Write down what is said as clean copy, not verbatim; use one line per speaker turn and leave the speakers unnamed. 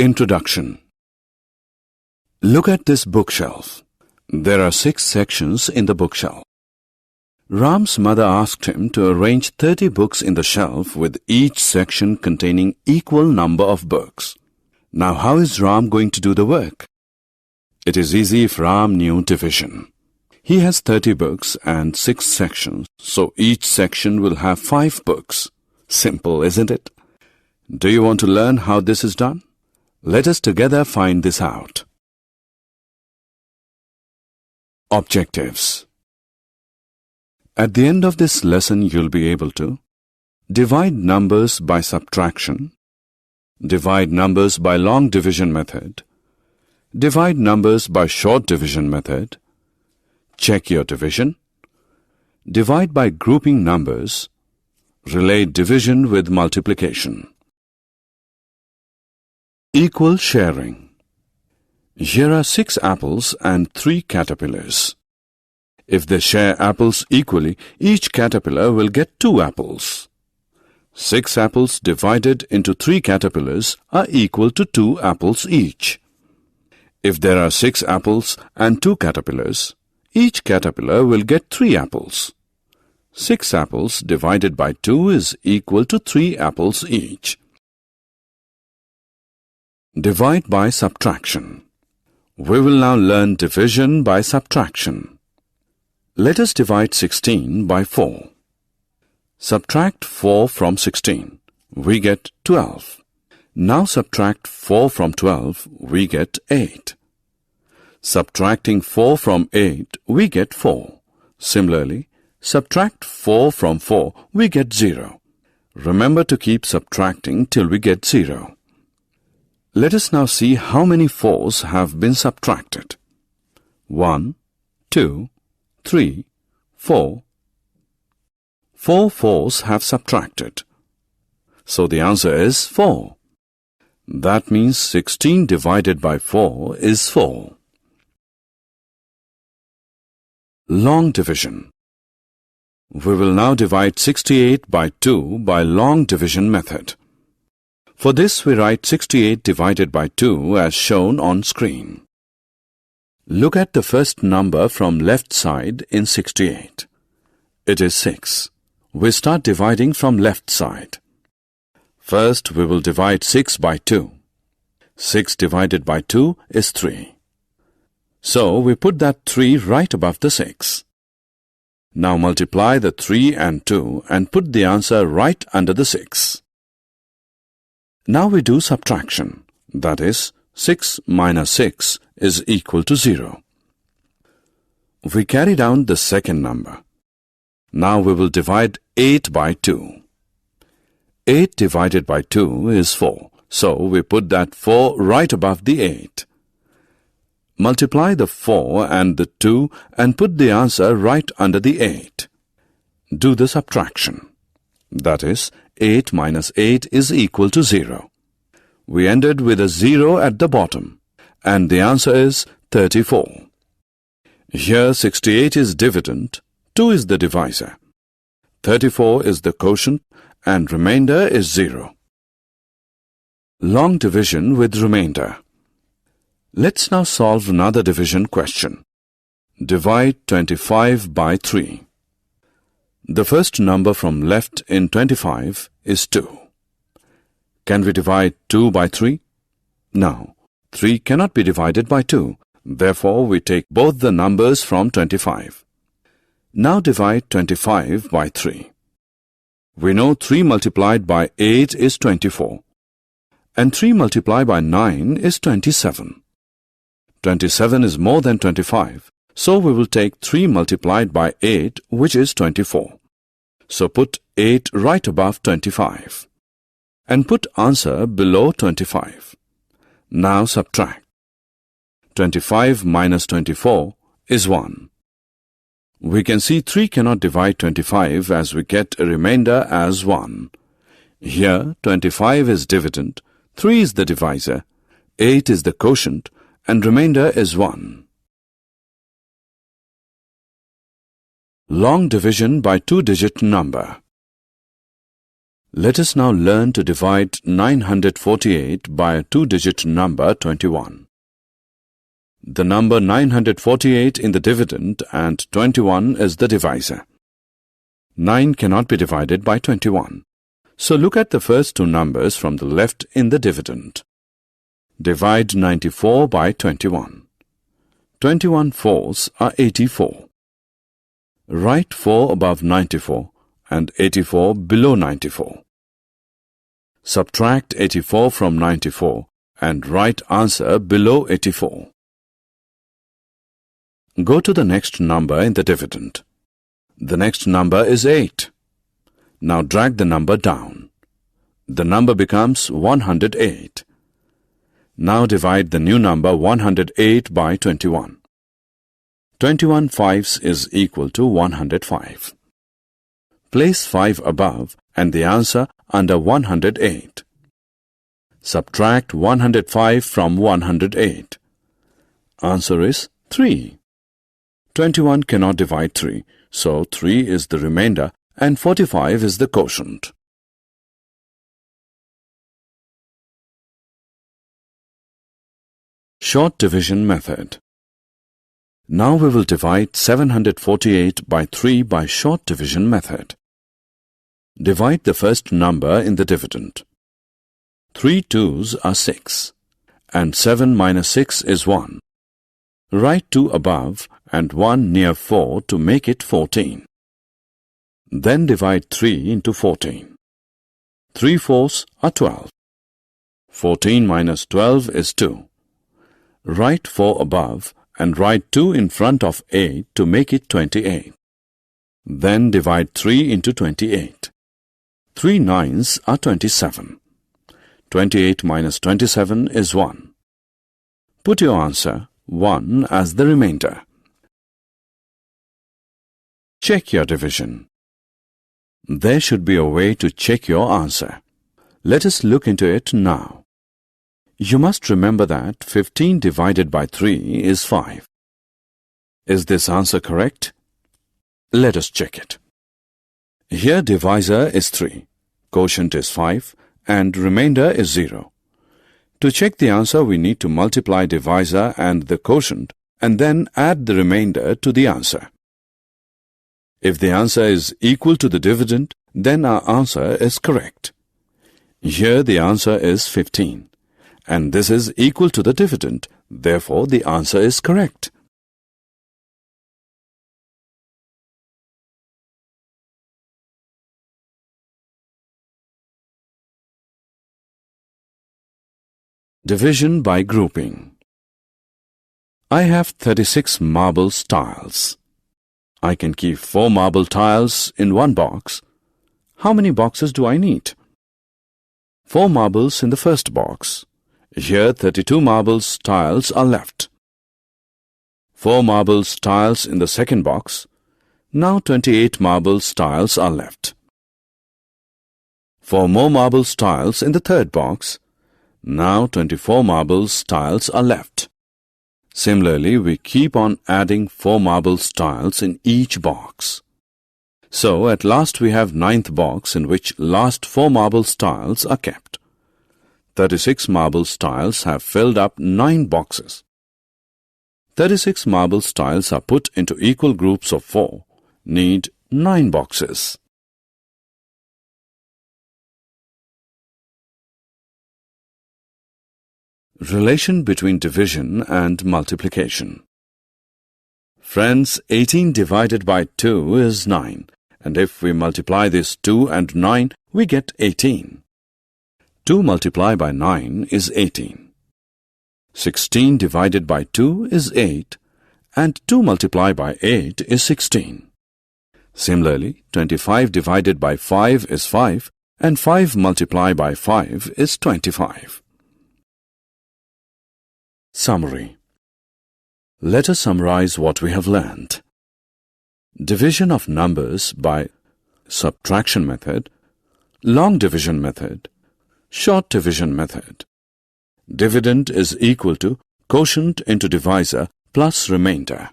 Introduction. Look at this bookshelf. There are 6 sections in the bookshelf. Ram's mother asked him to arrange 30 books in the shelf with each section containing equal number of books. Now how is Ram going to do the work? It is easy if Ram knew division. He has 30 books and 6 sections, so each section will have 5 books. Simple, isn't it? Do you want to learn how this is done? Let us together find this out. Objectives. At the end of this lesson, you'll be able to divide numbers by subtraction, divide numbers by long division method, divide numbers by short division method, check your division, divide by grouping numbers, relate division with multiplication. Equal sharing. Here are 6 apples and 3 caterpillars. If they share apples equally, each caterpillar will get 2 apples. 6 apples divided into 3 caterpillars are equal to 2 apples each. If there are 6 apples and 2 caterpillars, each caterpillar will get 3 apples. 6 apples divided by 2 is equal to 3 apples each. Divide by subtraction. We will now learn division by subtraction. Let us divide 16 by 4. Subtract 4 from 16. We get 12. Now subtract 4 from 12. We get 8. Subtracting 4 from 8, we get 4. Similarly, subtract 4 from 4, we get 0. Remember to keep subtracting till we get 0. Let us now see how many 4s have been subtracted. 1, 2, 3, 4. 4 4s have subtracted. So the answer is 4. That means 16 divided by 4 is 4. Long division. We will now divide 68 by 2 by long division method. For this, we write 68 divided by 2 as shown on screen. Look at the first number from left side in 68. It is 6. We start dividing from left side. First, we will divide 6 by 2. 6 divided by 2 is 3. So, we put that 3 right above the 6. Now multiply the 3 and 2 and put the answer right under the 6. Now we do subtraction. That is, 6 minus 6 is equal to 0. We carry down the second number. Now we will divide 8 by 2. 8 divided by 2 is 4. So we put that 4 right above the 8. Multiply the 4 and the 2 and put the answer right under the 8. Do the subtraction. That is, 8 minus 8 is equal to 0. We ended with a 0 at the bottom, and the answer is 34. Here 68 is dividend, 2 is the divisor. 34 is the quotient, and remainder is 0. Long division with remainder. Let's now solve another division question. Divide 25 by 3. The first number from left in 25 is 2. Can we divide 2 by 3? No, 3 cannot be divided by 2. Therefore, we take both the numbers from 25. Now divide 25 by 3. We know 3 multiplied by 8 is 24. And 3 multiplied by 9 is 27. 27 is more than 25. So we will take 3 multiplied by 8, which is 24. So put 8 right above 25. And put answer below 25. Now subtract. 25 minus 24 is 1. We can see 3 cannot divide 25 as we get a remainder as 1. Here 25 is dividend, 3 is the divisor, 8 is the quotient, and remainder is 1. Long division by 2-digit number. Let us now learn to divide 948 by a two-digit number 21. The number 948 in the dividend and 21 is the divisor. 9 cannot be divided by 21. So look at the first two numbers from the left in the dividend. Divide 94 by 21. 21 fours are 84. Write 4 above 94 and 84 below 94. Subtract 84 from 94 and write answer below 84. Go to the next number in the dividend. The next number is 8. Now drag the number down. The number becomes 108. Now divide the new number 108 by 21. 21 fives is equal to 105. Place 5 above and the answer under 108. Subtract 105 from 108. Answer is 3. 21 cannot divide 3, so 3 is the remainder and 45 is the quotient. Short division method. Now we will divide 748 by 3 by short division method. Divide the first number in the dividend. 3 twos are 6, and 7 minus 6 is 1. Write 2 above and 1 near 4 to make it 14. Then divide 3 into 14. 3 fours are 12. 14 minus 12 is 2. Write 4 above and write 2 in front of 8 to make it 28. Then divide 3 into 28. 3 nines are 27. 28 minus 27 is 1. Put your answer 1 as the remainder. Check your division. There should be a way to check your answer. Let us look into it now. You must remember that 15 divided by 3 is 5. Is this answer correct? Let us check it. Here divisor is 3, quotient is 5, and remainder is 0. To check the answer, we need to multiply divisor and the quotient and then add the remainder to the answer. If the answer is equal to the dividend, then our answer is correct. Here the answer is 15, and this is equal to the dividend, therefore the answer is correct. Division by grouping. I have 36 marble tiles. I can keep 4 marble tiles in one box. How many boxes do I need? 4 marbles in the first box. Here 32 marbles tiles are left. 4 marbles tiles in the second box. Now 28 marbles tiles are left. 4 more marbles tiles in the third box. Now 24 marbles tiles are left. Similarly, we keep on adding 4 marbles tiles in each box. So at last we have 9th box in which last 4 marbles tiles are kept. 36 marbles tiles have filled up 9 boxes. 36 marbles tiles are put into equal groups of 4, need 9 boxes. Relation between division and multiplication. Friends, 18 divided by 2 is 9, and if we multiply this 2 and 9, we get 18. 2 multiplied by 9 is 18. 16 divided by 2 is 8, and 2 multiplied by 8 is 16. Similarly, 25 divided by 5 is 5, and 5 multiplied by 5 is 25. Summary. Let us summarize what we have learned. Division of numbers by subtraction method, long division method, short division method. Dividend is equal to quotient into divisor plus remainder.